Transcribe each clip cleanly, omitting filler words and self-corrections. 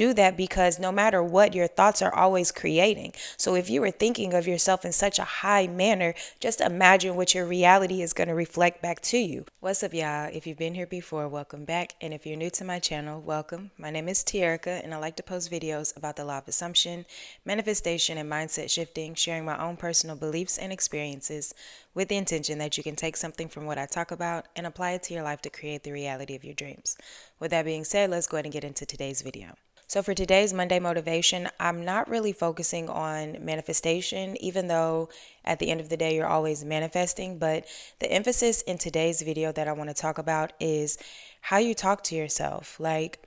do that because no matter what, your thoughts are always creating. So if you were thinking of yourself in such a high manner, just imagine what your reality is going to reflect back to you. What's up, y'all? If you've been here before, welcome back. And if you're new to my channel, welcome. My name is Tierica, and I like to post videos about the law of assumption, manifestation, and mindset shifting, sharing my own personal beliefs and experiences with the intention that you can take something from what I talk about and apply it to your life to create the reality of your dreams. With that being said, let's go ahead and get into today's video. So for today's Monday motivation, I'm not really focusing on manifestation, even though at the end of the day, you're always manifesting. But the emphasis in today's video that I want to talk about is how you talk to yourself. Like,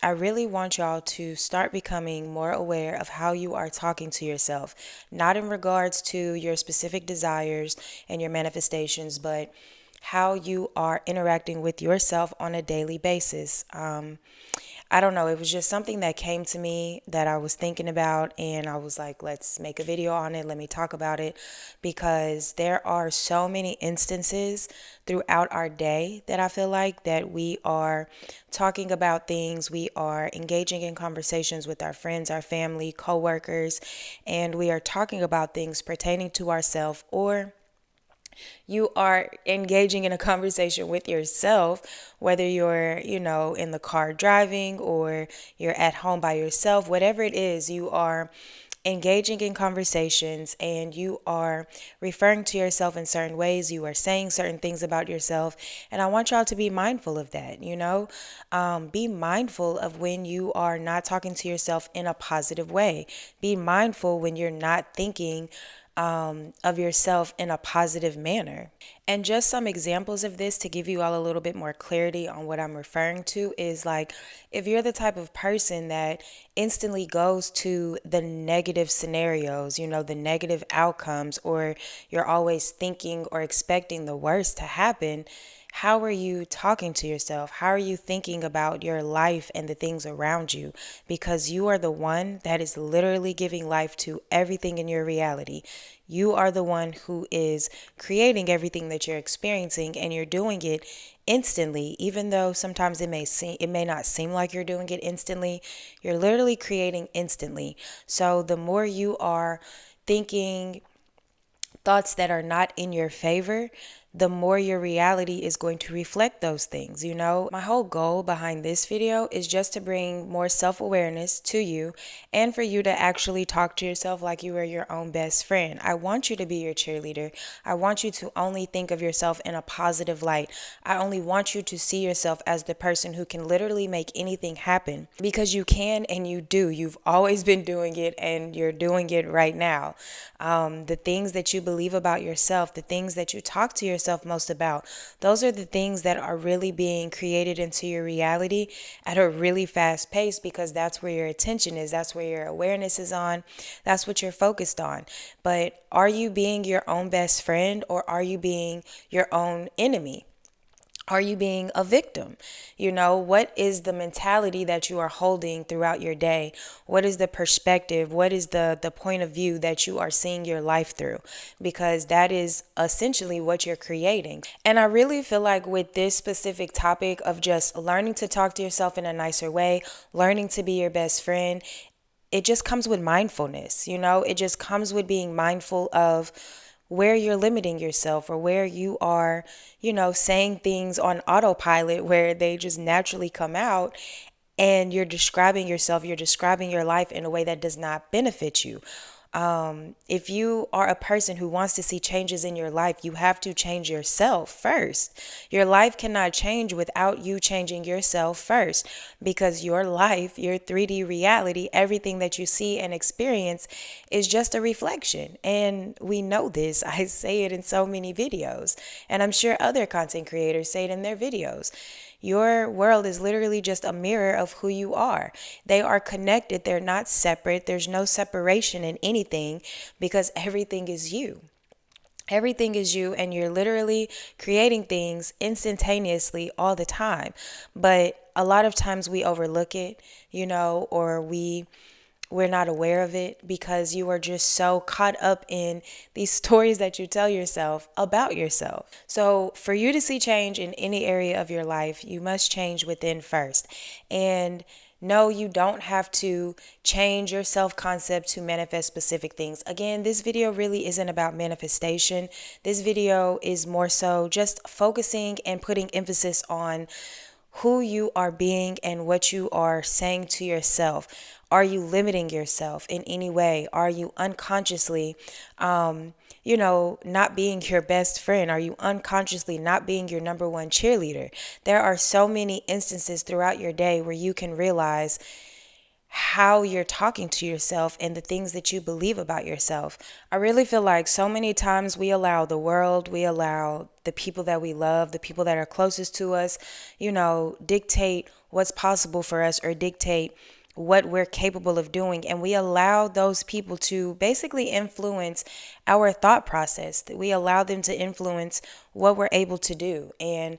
I really want y'all to start becoming more aware of how you are talking to yourself, not in regards to your specific desires and your manifestations, but how you are interacting with yourself on a daily basis. I don't know, it was just something that came to me that I was thinking about, and I was like, let's make a video on it. Let me talk about it, because there are so many instances throughout our day that I feel like that we are talking about things, we are engaging in conversations with our friends, our family, coworkers, and we are talking about things pertaining to ourselves, or you are engaging in a conversation with yourself, whether you're, in the car driving or you're at home by yourself, whatever it is, you are engaging in conversations and you are referring to yourself in certain ways. You are saying certain things about yourself. And I want y'all to be mindful of that, be mindful of when you are not talking to yourself in a positive way. Be mindful when you're not thinking of yourself in a positive manner. And just some examples of this to give you all a little bit more clarity on what I'm referring to is like, if you're the type of person that instantly goes to the negative scenarios, the negative outcomes, or you're always thinking or expecting the worst to happen, how are you talking to yourself? How are you thinking about your life and the things around you? Because you are the one that is literally giving life to everything in your reality. You are the one who is creating everything that you're experiencing, and you're doing it instantly. Even though sometimes it may not seem like you're doing it instantly, you're literally creating instantly. So the more you are thinking thoughts that are not in your favor, the more your reality is going to reflect those things. My whole goal behind this video is just to bring more self-awareness to you and for you to actually talk to yourself like you are your own best friend. I want you to be your cheerleader. I want you to only think of yourself in a positive light. I only want you to see yourself as the person who can literally make anything happen, because you can and you do. You've always been doing it and you're doing it right now. The things that you believe about yourself, the things that you talk to yourself most about, those are the things that are really being created into your reality at a really fast pace, because that's where your attention is, that's where your awareness is on, that's what you're focused on. But are you being your own best friend, or are you being your own enemy? Are you being a victim? What is the mentality that you are holding throughout your day? What is the perspective? What is the point of view that you are seeing your life through? Because that is essentially what you're creating. And I really feel like with this specific topic of just learning to talk to yourself in a nicer way, learning to be your best friend, it just comes with mindfulness. It just comes with being mindful of where you're limiting yourself, or where you are, saying things on autopilot where they just naturally come out, and you're describing yourself, you're describing your life in a way that does not benefit you. If you are a person who wants to see changes in your life, you have to change yourself first. Your life cannot change without you changing yourself first, because your life, your 3D reality, everything that you see and experience is just a reflection. And we know this. I say it in so many videos, and I'm sure other content creators say it in their videos. Your world is literally just a mirror of who you are. They are connected. They're not separate. There's no separation in anything, because everything is you. Everything is you, and you're literally creating things instantaneously all the time. But a lot of times we overlook it, or we're not aware of it, because you are just so caught up in these stories that you tell yourself about yourself. So for you to see change in any area of your life, you must change within first. And No, you don't have to change your self concept to manifest specific things. Again, this video really isn't about manifestation. This video is more so just focusing and putting emphasis on who you are being and what you are saying to yourself. Are you limiting yourself in any way? Are you unconsciously, not being your best friend? Are you unconsciously not being your number one cheerleader? There are so many instances throughout your day where you can realize how you're talking to yourself and the things that you believe about yourself. I really feel like so many times we allow the world, we allow the people that we love, the people that are closest to us, dictate what's possible for us or dictate what we're capable of doing. And we allow those people to basically influence our thought process, that we allow them to influence what we're able to do. And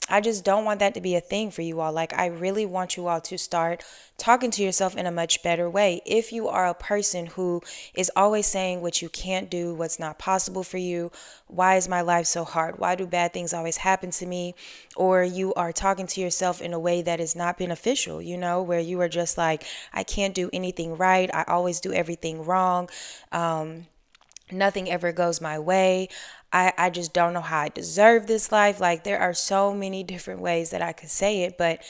I just don't want that to be a thing for you all. Like, I really want you all to start talking to yourself in a much better way. If you are a person who is always saying what you can't do, what's not possible for you, why is my life so hard? Why do bad things always happen to me? Or you are talking to yourself in a way that is not beneficial, where you are just like, I can't do anything right. I always do everything wrong. Nothing ever goes my way. I just don't know how I deserve this life. Like, there are so many different ways that I could say it, but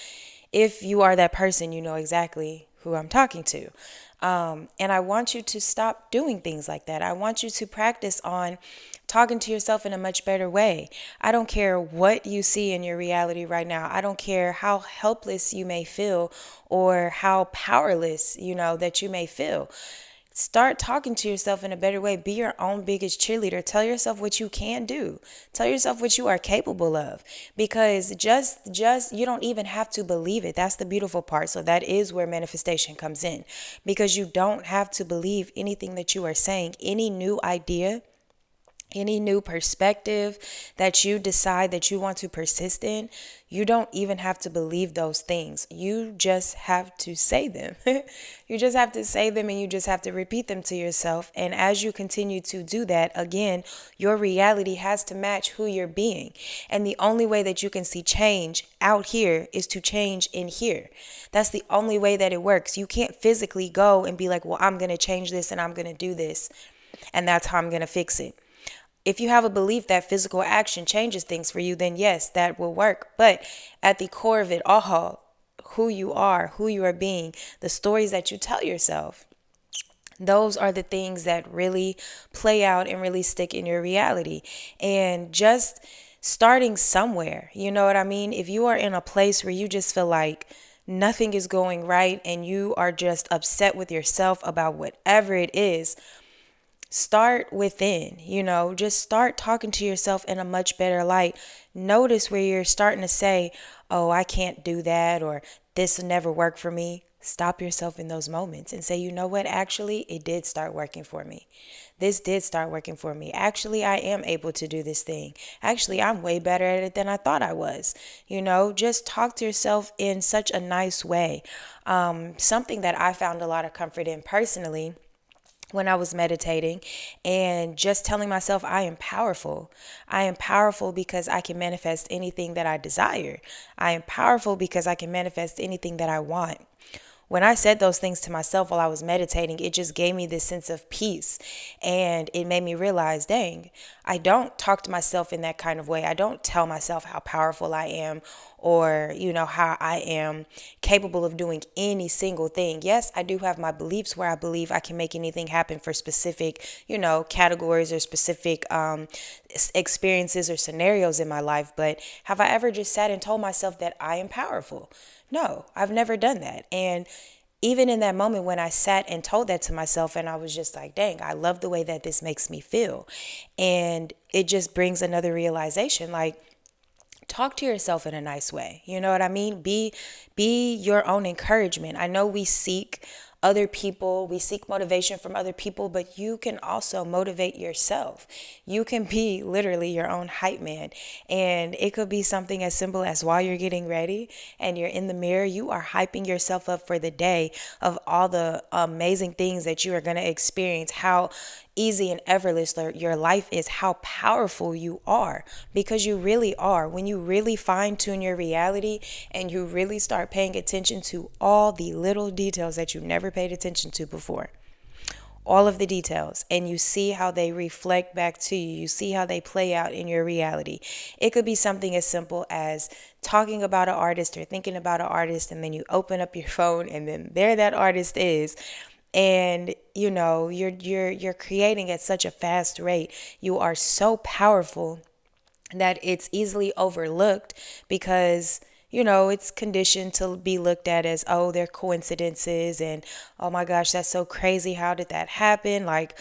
if you are that person, you know exactly who I'm talking to. And I want you to stop doing things like that. I want you to practice on talking to yourself in a much better way. I don't care what you see in your reality right now. I don't care how helpless you may feel or how powerless, that you may feel. Start talking to yourself in a better way. Be your own biggest cheerleader. Tell yourself what you can do. Tell yourself what you are capable of. Because just you don't even have to believe it. That's the beautiful part. So that is where manifestation comes in. Because you don't have to believe anything that you are saying. Any new idea, any new perspective that you decide that you want to persist in, you don't even have to believe those things. You just have to say them. You just have to say them and you just have to repeat them to yourself. And as you continue to do that, again, your reality has to match who you're being. And the only way that you can see change out here is to change in here. That's the only way that it works. You can't physically go and be like, well, I'm going to change this and I'm going to do this, and that's how I'm going to fix it. If you have a belief that physical action changes things for you, then yes, that will work. But at the core of it all, who you are being, the stories that you tell yourself, those are the things that really play out and really stick in your reality. And just starting somewhere, you know what I mean? If you are in a place where you just feel like nothing is going right and you are just upset with yourself about whatever it is, start within, just start talking to yourself in a much better light. Notice where you're starting to say, oh, I can't do that, or this will never work for me. Stop yourself in those moments and say, you know what? Actually, it did start working for me. This did start working for me. Actually, I am able to do this thing. Actually, I'm way better at it than I thought I was. Just talk to yourself in such a nice way. Something that I found a lot of comfort in personally when I was meditating and just telling myself I am powerful. I am powerful because I can manifest anything that I desire. I am powerful because I can manifest anything that I want. When I said those things to myself while I was meditating, it just gave me this sense of peace. And it made me realize, dang, I don't talk to myself in that kind of way. I don't tell myself how powerful I am or, how I am capable of doing any single thing. Yes, I do have my beliefs where I believe I can make anything happen for specific, categories or specific experiences or scenarios in my life. But have I ever just sat and told myself that I am powerful? No, I've never done that. And even in that moment when I sat and told that to myself and I was just like, dang, I love the way that this makes me feel. And it just brings another realization, like, talk to yourself in a nice way. You know what I mean? Be your own encouragement. I know we seek other people, we seek motivation from other people, but you can also motivate yourself. You can be literally your own hype man. And it could be something as simple as while you're getting ready and you're in the mirror, you are hyping yourself up for the day of all the amazing things that you are going to experience, how easy and effortless your life is, how powerful you are, because you really are. When you really fine tune your reality and you really start paying attention to all the little details that you never paid attention to before, all of the details, and you see how they reflect back to you. You see how they play out in your reality. It could be something as simple as talking about an artist or thinking about an artist, and then you open up your phone and then there that artist is. And you're creating at such a fast rate. You are so powerful that it's easily overlooked because it's conditioned to be looked at as, oh, they're coincidences, and oh my gosh, that's so crazy, how did that happen, like,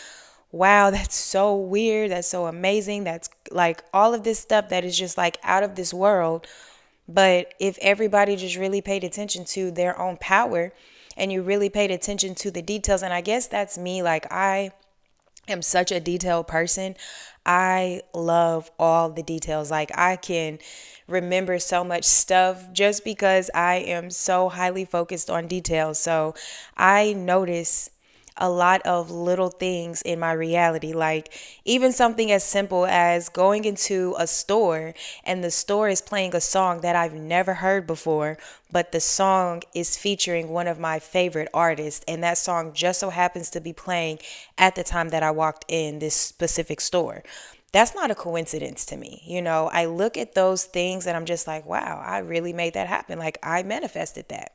wow, that's so weird, that's so amazing, that's like all of this stuff that is just like out of this world. But if everybody just really paid attention to their own power and you really paid attention to the details, and I guess that's me, like I am such a detailed person. I love all the details. Like I can remember so much stuff just because I am so highly focused on details. So I notice a lot of little things in my reality, like even something as simple as going into a store and the store is playing a song that I've never heard before, but the song is featuring one of my favorite artists, and that song just so happens to be playing at the time that I walked in this specific store. That's not a coincidence to me. I look at those things and I'm just like, wow, I really made that happen. Like I manifested that.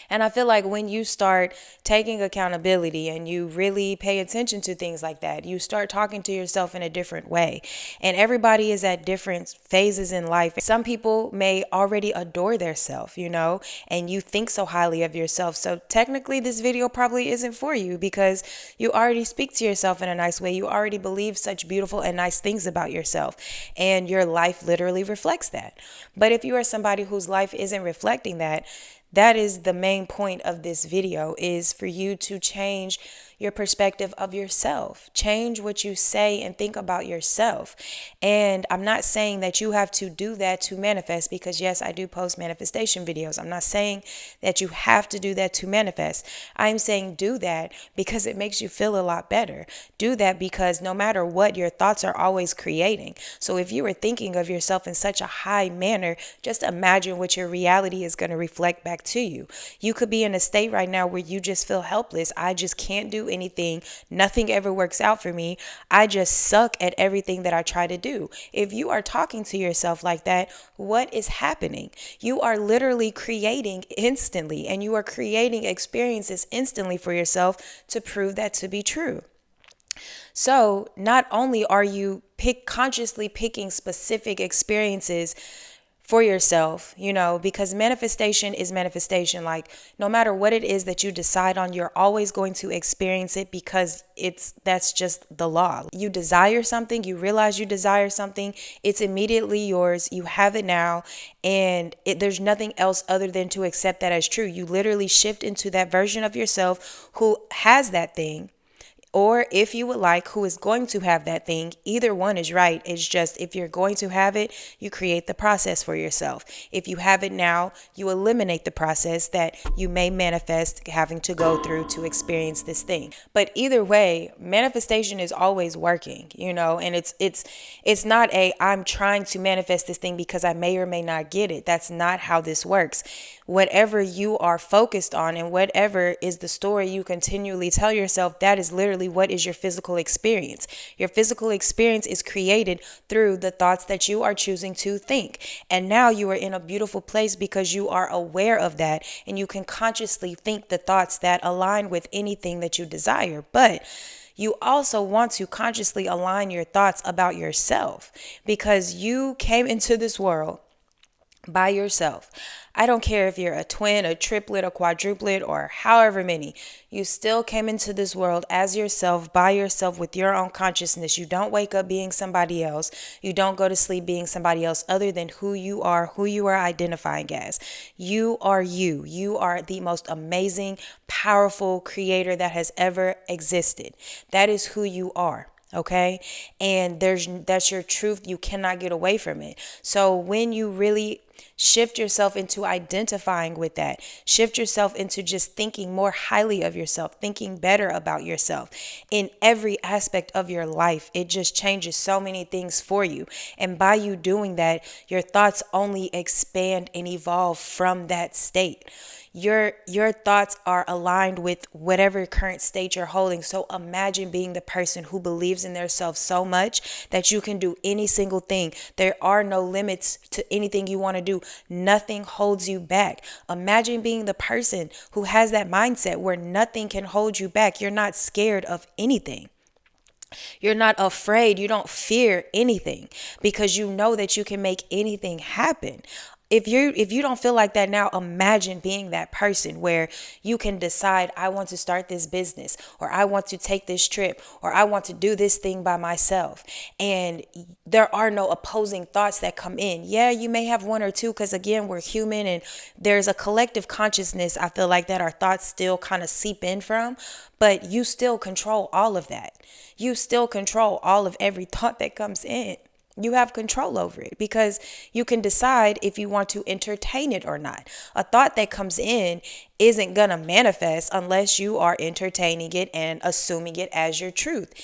And I feel like when you start taking accountability and you really pay attention to things like that, you start talking to yourself in a different way. And everybody is at different phases in life. Some people may already adore their self, and you think so highly of yourself. So technically this video probably isn't for you because you already speak to yourself in a nice way. You already believe such beautiful and nice things about yourself, and your life literally reflects that. But if you are somebody whose life isn't reflecting that, that is the main point of this video, is for you to change your perspective of yourself. Change what you say and think about yourself. And I'm not saying that you have to do that to manifest, because yes, I do post manifestation videos. I'm not saying that you have to do that to manifest. I'm saying do that because it makes you feel a lot better. Do that because no matter what, your thoughts are always creating. So if you were thinking of yourself in such a high manner, just imagine what your reality is going to reflect back to you. You could be in a state right now where you just feel helpless. I just can't do anything. Nothing ever works out for me. I just suck at everything that I try to do. If you are talking to yourself like that, what is happening? You are literally creating instantly, and you are creating experiences instantly for yourself to prove that to be true. So not only are you consciously picking specific experiences for yourself, because manifestation is manifestation. Like no matter what it is that you decide on, you're always going to experience it because that's just the law. You desire something, you realize you desire something, it's immediately yours. You have it now, and there's nothing else other than to accept that as true. You literally shift into that version of yourself who has that thing. Or if you would like, who is going to have that thing. Either one is right. It's just if you're going to have it, you create the process for yourself. If you have it now, you eliminate the process that you may manifest having to go through to experience this thing. But either way, manifestation is always working, and it's not I'm trying to manifest this thing because I may or may not get it. That's not how this works. Whatever you are focused on and whatever is the story you continually tell yourself, that is literally what is your physical experience. Your physical experience is created through the thoughts that you are choosing to think. And now you are in a beautiful place because you are aware of that, and you can consciously think the thoughts that align with anything that you desire. But you also want to consciously align your thoughts about yourself, because you came into this world by yourself. I don't care if you're a twin, a triplet, a quadruplet, or however many. You still came into this world as yourself, by yourself, with your own consciousness. You don't wake up being somebody else. You don't go to sleep being somebody else other than who you are identifying as. You are you. You are the most amazing, powerful creator that has ever existed. That is who you are. Okay. And that's your truth. You cannot get away from it. So when you really Shift yourself into identifying with that. Shift yourself into just thinking more highly of yourself, thinking better about yourself in every aspect of your life. It just changes so many things for you. And by you doing that, your thoughts only expand and evolve from that state. Your thoughts are aligned with whatever current state you're holding. So imagine being the person who believes in themselves so much that you can do any single thing. There are no limits to anything you want to do. Nothing holds you back. Imagine being the person who has that mindset where nothing can hold you back. You're not scared of anything. You're not afraid. You don't fear anything because you know that you can make anything happen. If you don't feel like that now, imagine being that person where you can decide, I want to start this business, or I want to take this trip, or I want to do this thing by myself. And there are no opposing thoughts that come in. Yeah, you may have one or two because again, we're human and there's a collective consciousness, I feel like, that our thoughts still kind of seep in from, but you still control all of that. You still control all of every thought that comes in. You have control over it because you can decide if you want to entertain it or not. A thought that comes in isn't going to manifest unless you are entertaining it and assuming it as your truth.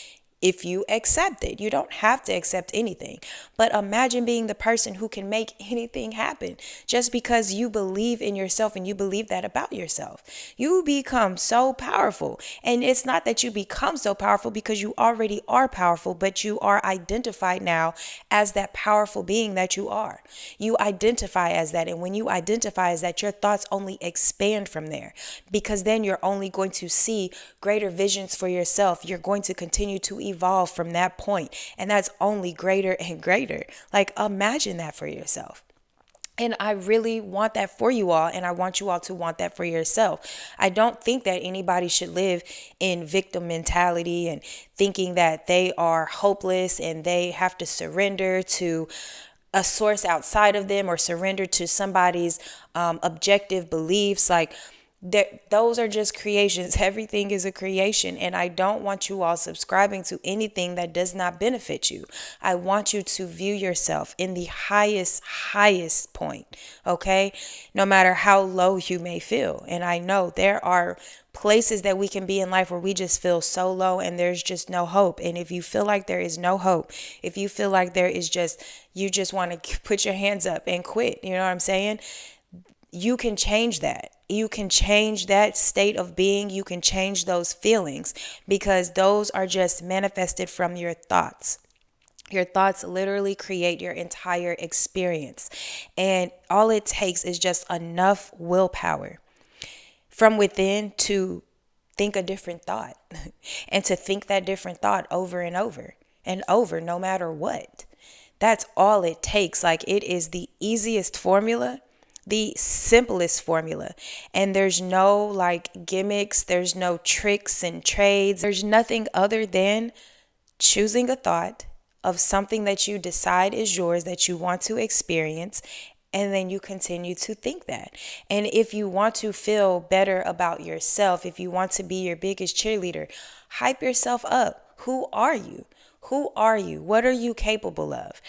If you accept it, you don't have to accept anything. But imagine being the person who can make anything happen just because you believe in yourself and you believe that about yourself. You become so powerful. And it's not that you become so powerful because you already are powerful, but you are identified now as that powerful being that you are. You identify as that. And when you identify as that, your thoughts only expand from there because then you're only going to see greater visions for yourself. You're going to continue to evolve from that point, and that's only greater and greater. Like, imagine that for yourself. And I really want that for you all, and I want you all to want that for yourself. I don't think that anybody should live in victim mentality and thinking that they are hopeless and they have to surrender to a source outside of them or surrender to somebody's objective beliefs. Like, those are just creations. Everything is a creation. And I don't want you all subscribing to anything that does not benefit you. I want you to view yourself in the highest point. Okay. No matter how low you may feel. And I know there are places that we can be in life where we just feel so low and there's just no hope. And if you feel like there is no hope, if you feel like there is just, you just want to put your hands up and quit, you know what I'm saying? You can change that. You can change that state of being. You can change those feelings because those are just manifested from your thoughts. Your thoughts literally create your entire experience. And all it takes is just enough willpower from within to think a different thought and to think that different thought over and over and over, no matter what. That's all it takes. Like, it is the easiest formula, the simplest formula. And there's no like gimmicks, there's no tricks and trades. There's nothing other than choosing a thought of something that you decide is yours, that you want to experience, and then you continue to think that. And if you want to feel better about yourself, if you want to be your biggest cheerleader, hype yourself up. Who are you? Who are you? What are you capable of?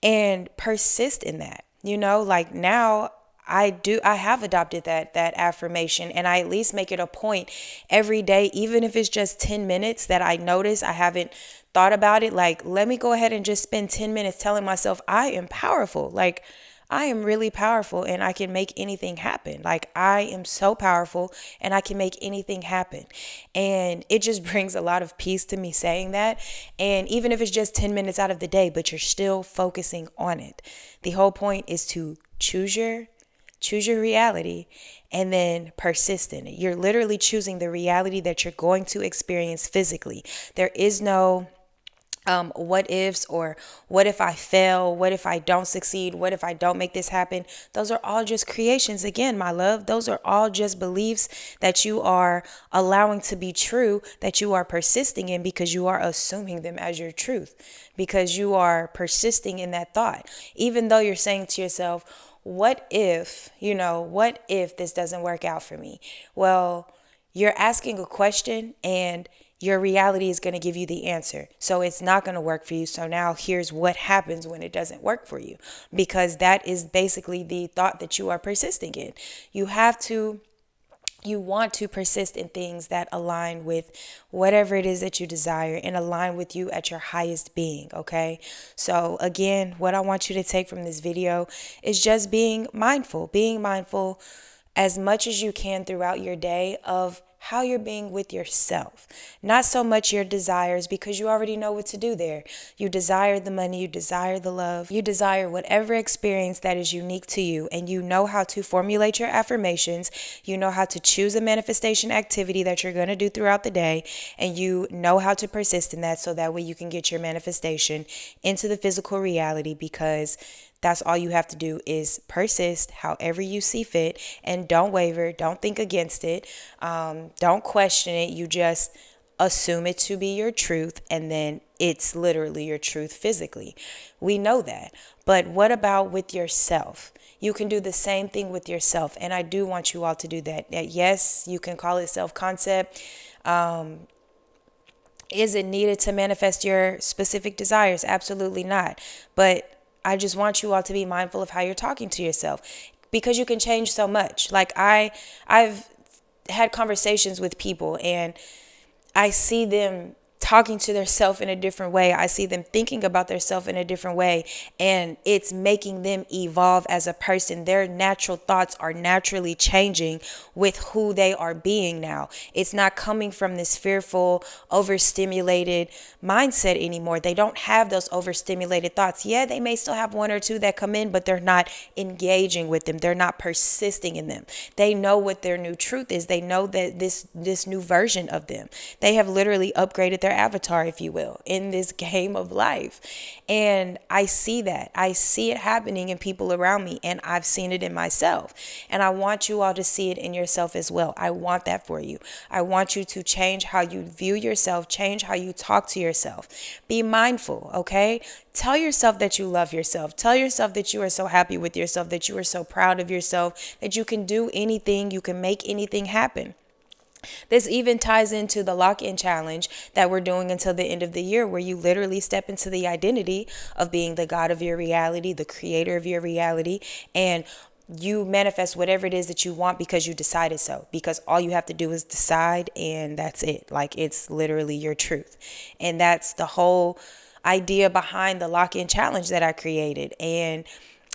And persist in that. You know, like now I have adopted that affirmation, and I at least make it a point every day, even if it's just 10 minutes that I notice I haven't thought about it. Like, let me go ahead and just spend 10 minutes telling myself I am powerful. Like, I am really powerful and I can make anything happen. Like, I am so powerful and I can make anything happen. And it just brings a lot of peace to me saying that. And even if it's just 10 minutes out of the day, but you're still focusing on it. The whole point is to choose your reality and then persist in it. You're literally choosing the reality that you're going to experience physically. There is no what ifs or what if I fail? What if I don't succeed? What if I don't make this happen? Those are all just creations. Again, my love, those are all just beliefs that you are allowing to be true, that you are persisting in because you are assuming them as your truth, because you are persisting in that thought. Even though you're saying to yourself, what if this doesn't work out for me? Well, you're asking a question and your reality is going to give you the answer. So it's not going to work for you. So now here's what happens when it doesn't work for you, because that is basically the thought that you are persisting in. You want to persist in things that align with whatever it is that you desire and align with you at your highest being, okay? So again, what I want you to take from this video is just being mindful as much as you can throughout your day of how you're being with yourself. Not so much your desires, because you already know what to do there. You desire the money, you desire the love, you desire whatever experience that is unique to you, and you know how to formulate your affirmations. You know how to choose a manifestation activity that you're going to do throughout the day, and you know how to persist in that so that way you can get your manifestation into the physical reality, because that's all you have to do is persist however you see fit, and don't waver. Don't think against it. Don't question it. You just assume it to be your truth, and then it's literally your truth physically. We know that. But what about with yourself? You can do the same thing with yourself, and I do want you all to do that. Yes, you can call it self-concept. Is it needed to manifest your specific desires? Absolutely not. But I just want you all to be mindful of how you're talking to yourself, because you can change so much. Like I've had conversations with people, and I see them talking to themselves in a different way. I see them thinking about themselves in a different way, and it's making them evolve as a person. Their natural thoughts are naturally changing with who they are being now. It's not coming from this fearful, overstimulated mindset anymore. They don't have those overstimulated thoughts. Yeah, they may still have one or two that come in, but they're not engaging with them. They're not persisting in them. They know what their new truth is. They know that this new version of them. They have literally upgraded their avatar, if you will, in this game of life. And I see that. I see it happening in people around me, and I've seen it in myself. And I want you all to see it in yourself as well. I want that for you. I want you to change how you view yourself, change how you talk to yourself. Be mindful, okay? Tell yourself that you love yourself. Tell yourself that you are so happy with yourself, that you are so proud of yourself, that you can do anything, you can make anything happen. This even ties into the lock-in challenge that we're doing until the end of the year, where you literally step into the identity of being the God of your reality, the creator of your reality, and you manifest whatever it is that you want because you decided so. Because all you have to do is decide, and that's it. Like, it's literally your truth. And that's the whole idea behind the lock-in challenge that I created. And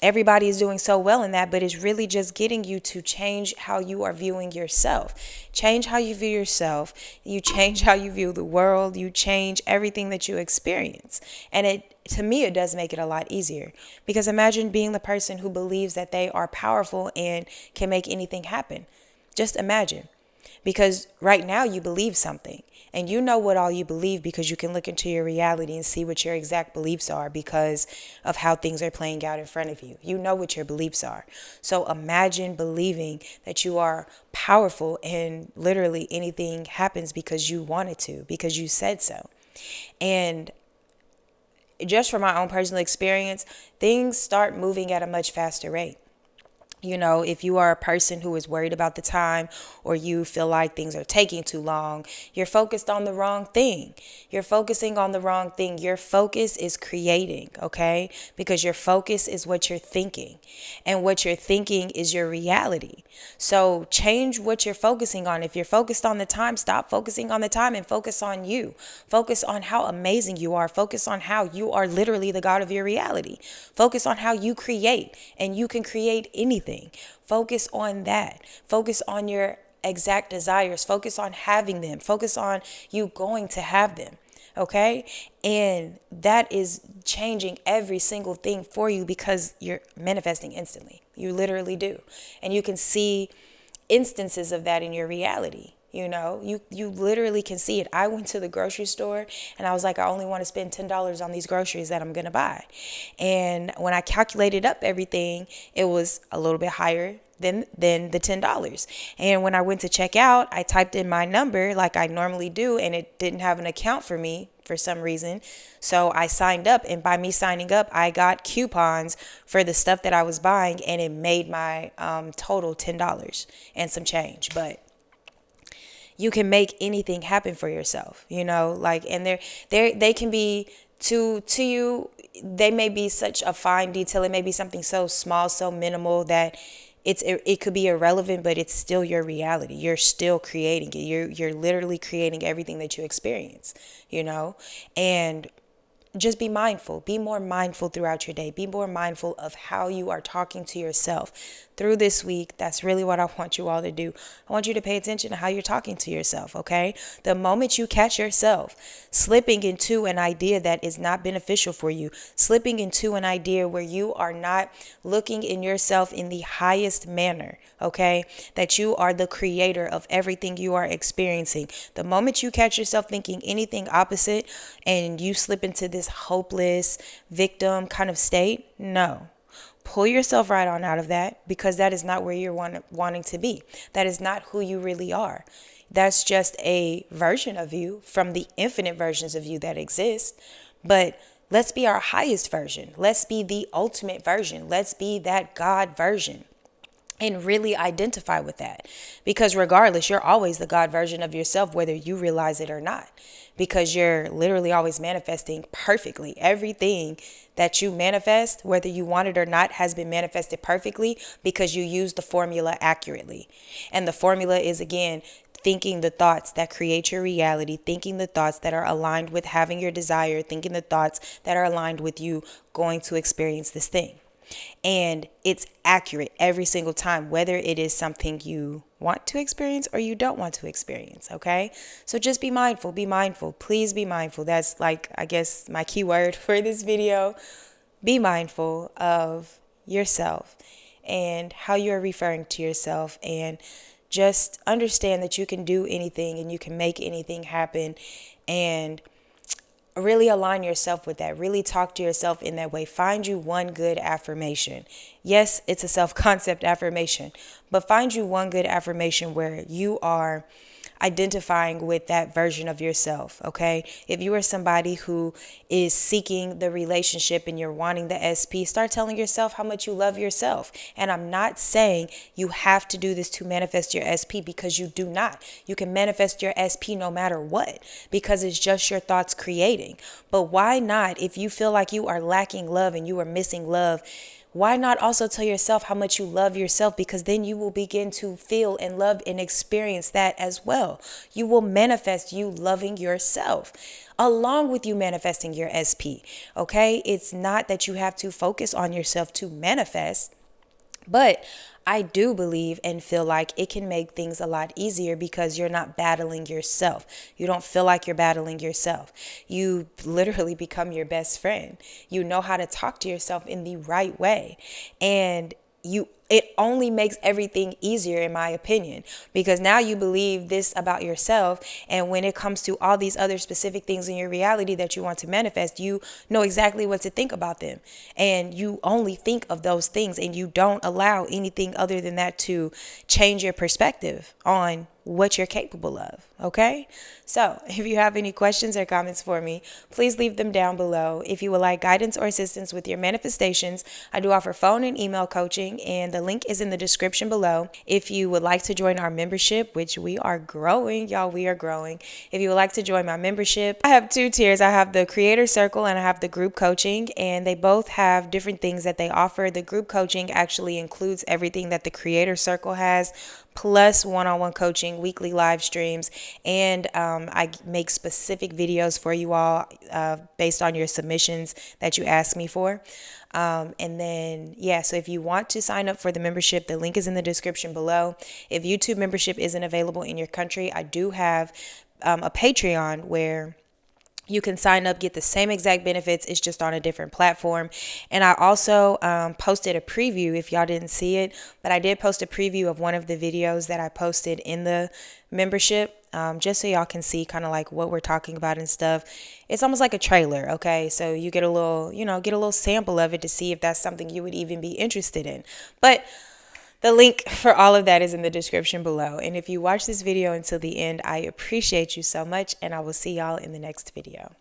everybody is doing so well in that, but it's really just getting you to change how you are viewing yourself. Change how you view yourself. You change how you view the world. You change everything that you experience. And to me, it does make it a lot easier, because imagine being the person who believes that they are powerful and can make anything happen. Just imagine. Because right now you believe something, and you know what all you believe because you can look into your reality and see what your exact beliefs are because of how things are playing out in front of you. You know what your beliefs are. So imagine believing that you are powerful and literally anything happens because you wanted to, because you said so. And just from my own personal experience, things start moving at a much faster rate. You know, if you are a person who is worried about the time, or you feel like things are taking too long, you're focused on the wrong thing. You're focusing on the wrong thing. Your focus is creating, okay? Because your focus is what you're thinking, and what you're thinking is your reality. So change what you're focusing on. If you're focused on the time, stop focusing on the time and focus on you. Focus on how amazing you are. Focus on how you are literally the God of your reality. Focus on how you create, and you can create anything. Focus on that. Focus on your exact desires. Focus on having them. Focus on you going to have them. Okay? And that is changing every single thing for you, because you're manifesting instantly. You literally do. And you can see instances of that in your reality. You know, you literally can see it. I went to the grocery store and I was like, I only want to spend $10 on these groceries that I'm going to buy. And when I calculated up everything, it was a little bit higher than the $10. And when I went to check out, I typed in my number like I normally do, and it didn't have an account for me for some reason. So I signed up, and by me signing up, I got coupons for the stuff that I was buying, and it made my total $10 and some change. But you can make anything happen for yourself, like, and they can be to you, they may be such a fine detail. It may be something so small, so minimal that it could be irrelevant, but it's still your reality. You're still creating it. You're literally creating everything that you experience, and just be mindful. Be more mindful throughout your day. Be more mindful of how you are talking to yourself through this week. That's really what I want you all to do. I want you to pay attention to how you're talking to yourself, okay? The moment you catch yourself slipping into an idea that is not beneficial for you, slipping into an idea where you are not looking in yourself in the highest manner, okay? That you are the creator of everything you are experiencing. The moment you catch yourself thinking anything opposite and you slip into this hopeless victim kind of state, no. Pull yourself right on out of that, because that is not where you're wanting to be. That is not who you really are. That's just a version of you from the infinite versions of you that exist. But let's be our highest version. Let's be the ultimate version. Let's be that God version. And really identify with that, because regardless, you're always the God version of yourself, whether you realize it or not, because you're literally always manifesting perfectly. Everything that you manifest, whether you want it or not, has been manifested perfectly because you use the formula accurately. And the formula is, again, thinking the thoughts that create your reality, thinking the thoughts that are aligned with having your desire, thinking the thoughts that are aligned with you going to experience this thing. And it's accurate every single time, whether it is something you want to experience or you don't want to experience. Okay. So just be mindful, please be mindful. That's, like, I guess, my key word for this video. Be mindful of yourself and how you're referring to yourself, and just understand that you can do anything and you can make anything happen, and really align yourself with that. Really talk to yourself in that way. Find you one good affirmation. Yes, it's a self-concept affirmation, but find you one good affirmation where you are identifying with that version of yourself, okay? If you are somebody who is seeking the relationship and you're wanting the SP, start telling yourself how much you love yourself. And I'm not saying you have to do this to manifest your SP, because you do not. You can manifest your SP no matter what, because it's just your thoughts creating. But why not, if you feel like you are lacking love and you are missing love, why not also tell yourself how much you love yourself? Because then you will begin to feel and love and experience that as well. You will manifest you loving yourself along with you manifesting your SP. Okay? It's not that you have to focus on yourself to manifest, but I do believe and feel like it can make things a lot easier because you're not battling yourself. You don't feel like you're battling yourself. You literally become your best friend. You know how to talk to yourself in the right way. And it only makes everything easier, in my opinion, because now you believe this about yourself. And when it comes to all these other specific things in your reality that you want to manifest, you know exactly what to think about them. And you only think of those things, and you don't allow anything other than that to change your perspective on what you're capable of. Okay? So if you have any questions or comments for me, please leave them down below. If you would like guidance or assistance with your manifestations, I do offer phone and email coaching, and the link is in the description below. If you would like to join our membership, which we are growing, y'all, we are growing. If you would like to join my membership, I have 2 tiers. I have the creator circle and I have the group coaching, and they both have different things that they offer. The group coaching actually includes everything that the creator circle has, plus one-on-one coaching, weekly live streams, and I make specific videos for you all based on your submissions that you ask me for. And then, so if you want to sign up for the membership, the link is in the description below. If YouTube membership isn't available in your country, I do have a Patreon where you can sign up, get the same exact benefits. It's just on a different platform. And I also posted a preview, if y'all didn't see it, but I did post a preview of one of the videos that I posted in the membership, just so y'all can see kind of like what we're talking about and stuff. It's almost like a trailer, okay? So you get a little sample of it to see if that's something you would even be interested in. But the link for all of that is in the description below. And if you watch this video until the end, I appreciate you so much, and I will see y'all in the next video.